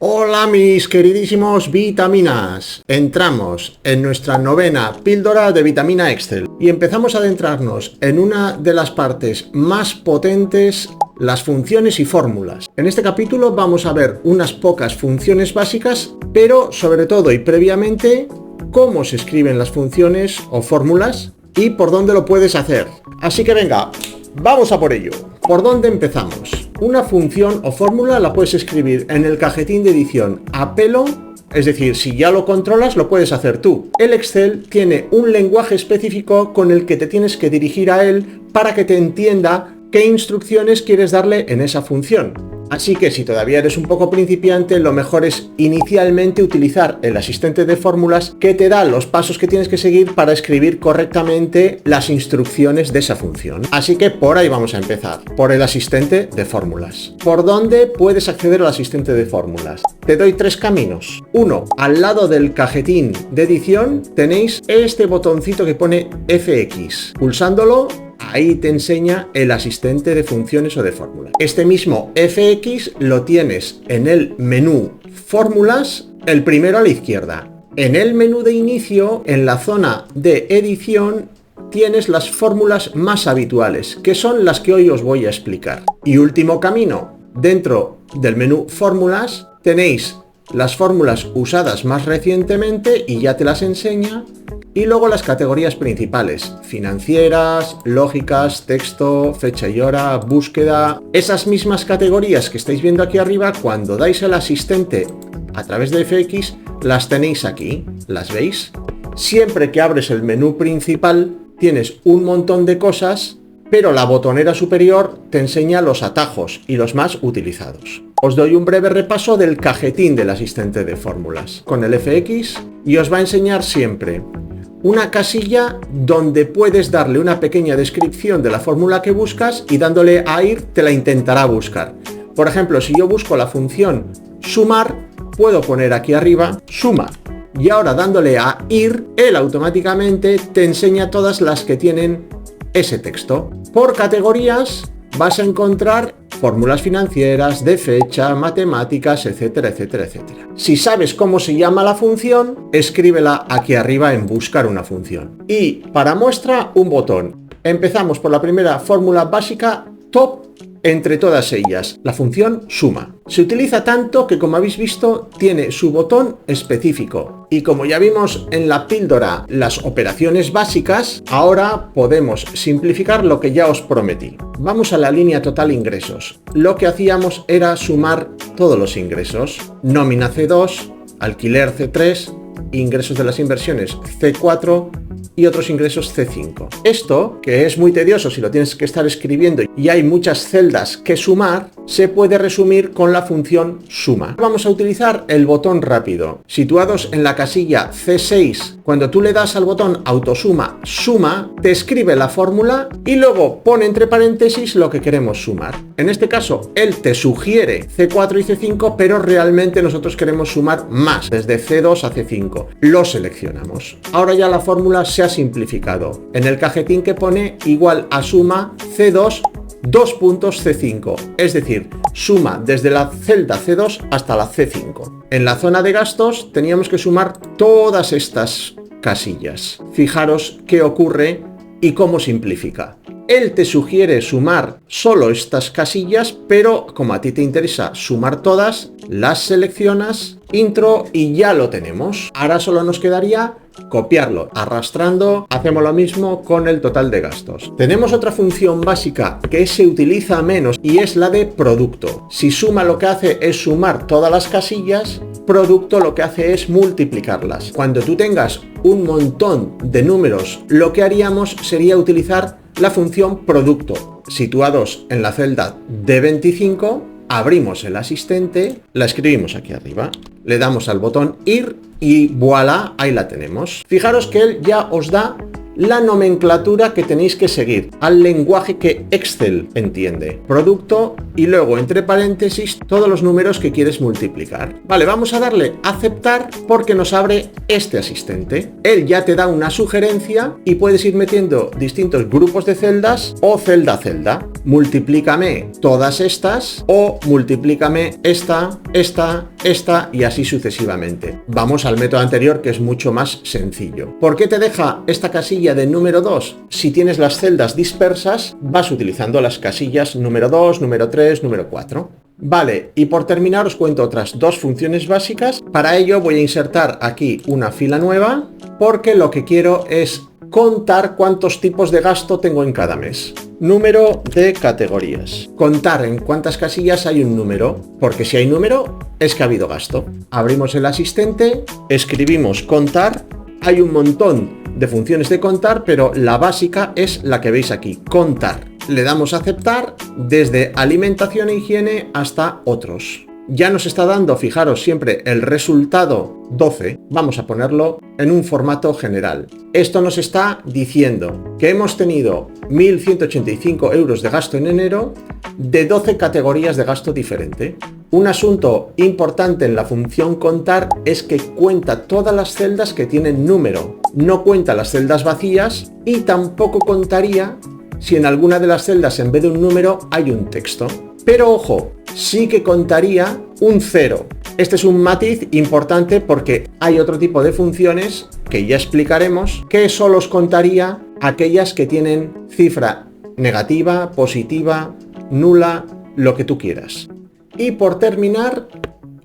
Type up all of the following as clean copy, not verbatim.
Hola mis queridísimos vitaminas. Entramos en nuestra novena píldora de vitamina Excel y empezamos a adentrarnos en una de las partes más potentes, las funciones y fórmulas. En este capítulo vamos a ver unas pocas funciones básicas, pero sobre todo y previamente cómo se escriben las funciones o fórmulas y por dónde lo puedes hacer. Así que venga, vamos a por ello. ¿Por dónde empezamos? Una función o fórmula la puedes escribir en el cajetín de edición a pelo, es decir, si ya lo controlas lo puedes hacer tú. El Excel tiene un lenguaje específico con el que te tienes que dirigir a él para que te entienda qué instrucciones quieres darle en esa función. Así que si todavía eres un poco principiante, lo mejor es inicialmente utilizar el asistente de fórmulas que te da los pasos que tienes que seguir para escribir correctamente las instrucciones de esa función. Así que por ahí vamos a empezar, por el asistente de fórmulas. ¿Por dónde puedes acceder al asistente de fórmulas? Te doy tres caminos. Uno, al lado del cajetín de edición tenéis este botoncito que pone FX. Pulsándolo, ahí te enseña el asistente de funciones o de fórmulas. Este mismo FX lo tienes en el menú Fórmulas, el primero a la izquierda. En el menú de inicio, en la zona de edición, tienes las fórmulas más habituales, que son las que hoy os voy a explicar. Y último camino, dentro del menú Fórmulas tenéis las fórmulas usadas más recientemente y ya te las enseña. Y luego las categorías principales, financieras, lógicas, texto, fecha y hora, búsqueda. Esas mismas categorías que estáis viendo aquí arriba, cuando dais al asistente a través de FX, las tenéis aquí, ¿las veis? Siempre que abres el menú principal, tienes un montón de cosas, pero la botonera superior te enseña los atajos y los más utilizados. Os doy un breve repaso del cajetín del asistente de fórmulas con el FX y os va a enseñar siempre una casilla donde puedes darle una pequeña descripción de la fórmula que buscas y dándole a ir te la intentará buscar. Por ejemplo, si yo busco la función sumar, puedo poner aquí arriba suma. Y ahora dándole a ir, él automáticamente te enseña todas las que tienen ese texto. Por categorías vas a encontrar fórmulas financieras, de fecha, matemáticas, etcétera, etcétera, etcétera. Si sabes cómo se llama la función, escríbela aquí arriba en buscar una función. Y para muestra, un botón. Empezamos por la primera fórmula básica, top, entre todas ellas, la función suma. Se utiliza tanto que, como habéis visto, tiene su botón específico. Y como ya vimos en la píldora las operaciones básicas, ahora podemos simplificar lo que ya os prometí. Vamos a la línea total ingresos. Lo que hacíamos era sumar todos los ingresos. Nómina C2, alquiler C3, ingresos de las inversiones C4 y otros ingresos C5. Esto, que es muy tedioso si lo tienes que estar escribiendo y hay muchas celdas que sumar, se puede resumir con la función suma. Vamos a utilizar el botón rápido. Situados en la casilla C6, cuando tú le das al botón autosuma, suma, te escribe la fórmula y luego pone entre paréntesis lo que queremos sumar. En este caso, él te sugiere C4 y C5, pero realmente nosotros queremos sumar más, desde C2 a C5. Lo seleccionamos. Ahora ya la fórmula se ha simplificado. En el cajetín que pone igual a suma C2 2 puntos C5, es decir, suma desde la celda C2 hasta la C5. En la zona de gastos teníamos que sumar todas estas casillas. Fijaros qué ocurre y cómo simplifica. Él te sugiere sumar solo estas casillas, pero como a ti te interesa sumar todas, las seleccionas, intro y ya lo tenemos. Ahora solo nos quedaría copiarlo. Arrastrando, hacemos lo mismo con el total de gastos. Tenemos otra función básica que se utiliza menos y es la de producto. Si suma lo que hace es sumar todas las casillas, producto lo que hace es multiplicarlas. Cuando tú tengas un montón de números, lo que haríamos sería utilizar la función producto. Situados en la celda D25, abrimos el asistente, la escribimos aquí arriba, le damos al botón ir y voilà, ahí la tenemos. Fijaros que él ya os da la nomenclatura que tenéis que seguir, al lenguaje que Excel entiende. Producto y luego entre paréntesis todos los números que quieres multiplicar. Vale, vamos a darle a aceptar porque nos abre este asistente. Él ya te da una sugerencia y puedes ir metiendo distintos grupos de celdas o celda a celda. Multiplícame todas estas o multiplícame esta y así sucesivamente. Vamos al método anterior, que es mucho más sencillo. ¿Por qué te deja esta casilla de número 2? Si tienes las celdas dispersas, vas utilizando las casillas número 2, número 3, número 4. Vale, y por terminar os cuento otras dos funciones básicas. Para ello voy a insertar aquí una fila nueva porque lo que quiero es contar cuántos tipos de gasto tengo en cada mes. Número de categorías. Contar en cuántas casillas hay un número, porque si hay número es que ha habido gasto. Abrimos el asistente, escribimos contar, hay un montón de funciones de contar, pero la básica es la que veis aquí, contar. Le damos a aceptar desde alimentación e higiene hasta otros. Ya nos está dando, fijaros, siempre el resultado 12. Vamos a ponerlo en un formato general. Esto nos está diciendo que hemos tenido 1.185 euros de gasto en enero de 12 categorías de gasto diferente. Un asunto importante en la función contar es que cuenta todas las celdas que tienen número. No cuenta las celdas vacías y tampoco contaría si en alguna de las celdas en vez de un número hay un texto. Pero ojo, sí que contaría un 0. Este es un matiz importante porque hay otro tipo de funciones que ya explicaremos que solo os contaría aquellas que tienen cifra negativa, positiva, nula, lo que tú quieras. Y por terminar,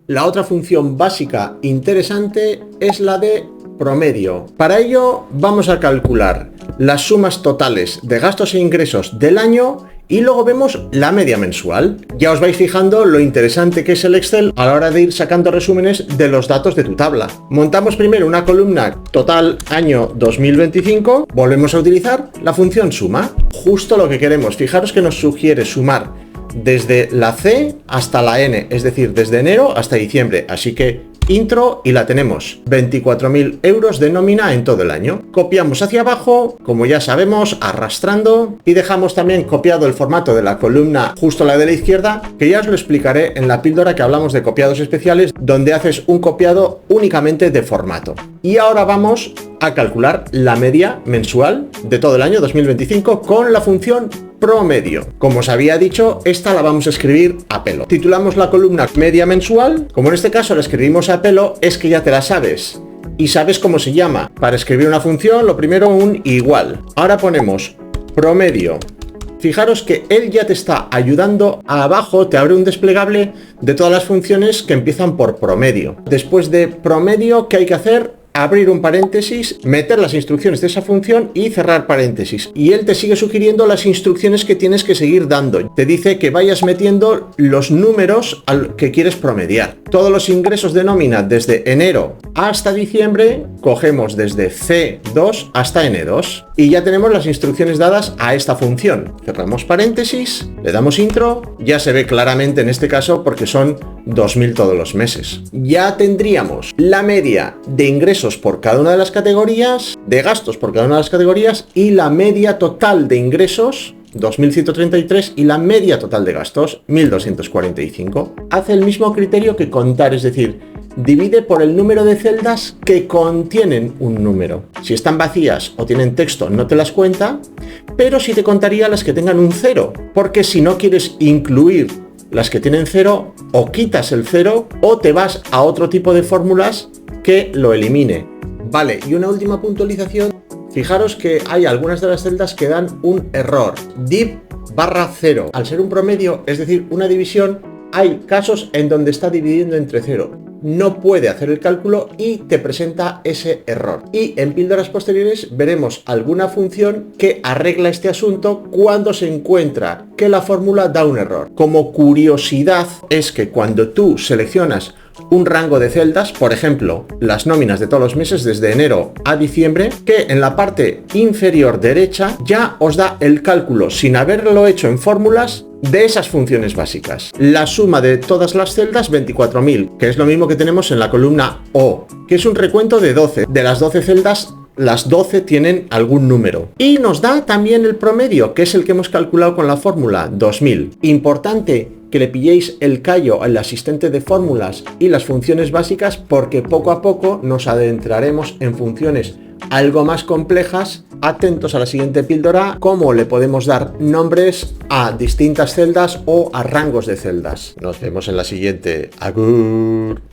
la otra función básica interesante es la de promedio. Para ello vamos a calcular las sumas totales de gastos e ingresos del año y luego vemos la media mensual. Ya os vais fijando lo interesante que es el Excel a la hora de ir sacando resúmenes de los datos de tu tabla. Montamos primero una columna total año 2025, volvemos a utilizar la función suma. Justo lo que queremos. Fijaros que nos sugiere sumar desde la C hasta la N, es decir, desde enero hasta diciembre. Así que intro y la tenemos, 24.000 euros de nómina en todo el año. Copiamos hacia abajo, como ya sabemos, arrastrando, y dejamos también copiado el formato de la columna justo a la de la izquierda, que ya os lo explicaré en la píldora que hablamos de copiados especiales, donde haces un copiado únicamente de formato. Y ahora vamos a calcular la media mensual de todo el año 2025 con la función promedio. Como os había dicho, esta la vamos a escribir a pelo. Titulamos la columna media mensual. Como en este caso la escribimos a pelo, es que ya te la sabes y sabes cómo se llama. Para escribir una función, lo primero un igual. Ahora ponemos promedio. Fijaros que él ya te está ayudando. Abajo te abre un desplegable de todas las funciones que empiezan por promedio. Después de promedio, ¿qué hay que hacer? Abrir un paréntesis, meter las instrucciones de esa función y cerrar paréntesis. Y él te sigue sugiriendo las instrucciones que tienes que seguir dando. Te dice que vayas metiendo los números al que quieres promediar. Todos los ingresos de nómina desde enero hasta diciembre, cogemos desde C2 hasta N2. Y ya tenemos las instrucciones dadas a esta función. Cerramos paréntesis, le damos intro, ya se ve claramente en este caso porque son 2.000 todos los meses. Ya tendríamos la media de ingresos por cada una de las categorías, de gastos por cada una de las categorías y la media total de ingresos, 2.133, y la media total de gastos, 1.245. Hace el mismo criterio que contar, es decir, divide por el número de celdas que contienen un número. Si están vacías o tienen texto, no te las cuenta, pero sí te contaría las que tengan un 0, porque si no quieres incluir las que tienen 0, o quitas el 0 o te vas a otro tipo de fórmulas que lo elimine. Vale, y una última puntualización. Fijaros que hay algunas de las celdas que dan un error. div/0. Al ser un promedio, es decir, una división, hay casos en donde está dividiendo entre 0. No puede hacer el cálculo y te presenta ese error. Y en píldoras posteriores veremos alguna función que arregla este asunto cuando se encuentra que la fórmula da un error. Como curiosidad es que cuando tú seleccionas un rango de celdas, por ejemplo, las nóminas de todos los meses desde enero a diciembre, que en la parte inferior derecha ya os da el cálculo sin haberlo hecho en fórmulas de esas funciones básicas. La suma de todas las celdas, 24.000, que es lo mismo que tenemos en la columna O, que es un recuento de 12. De las 12 celdas las 12 tienen algún número. Y nos da también el promedio, que es el que hemos calculado con la fórmula, 2000. Importante que le pilléis el callo al asistente de fórmulas y las funciones básicas, porque poco a poco nos adentraremos en funciones algo más complejas. Atentos a la siguiente píldora, cómo le podemos dar nombres a distintas celdas o a rangos de celdas. Nos vemos en la siguiente. Agur.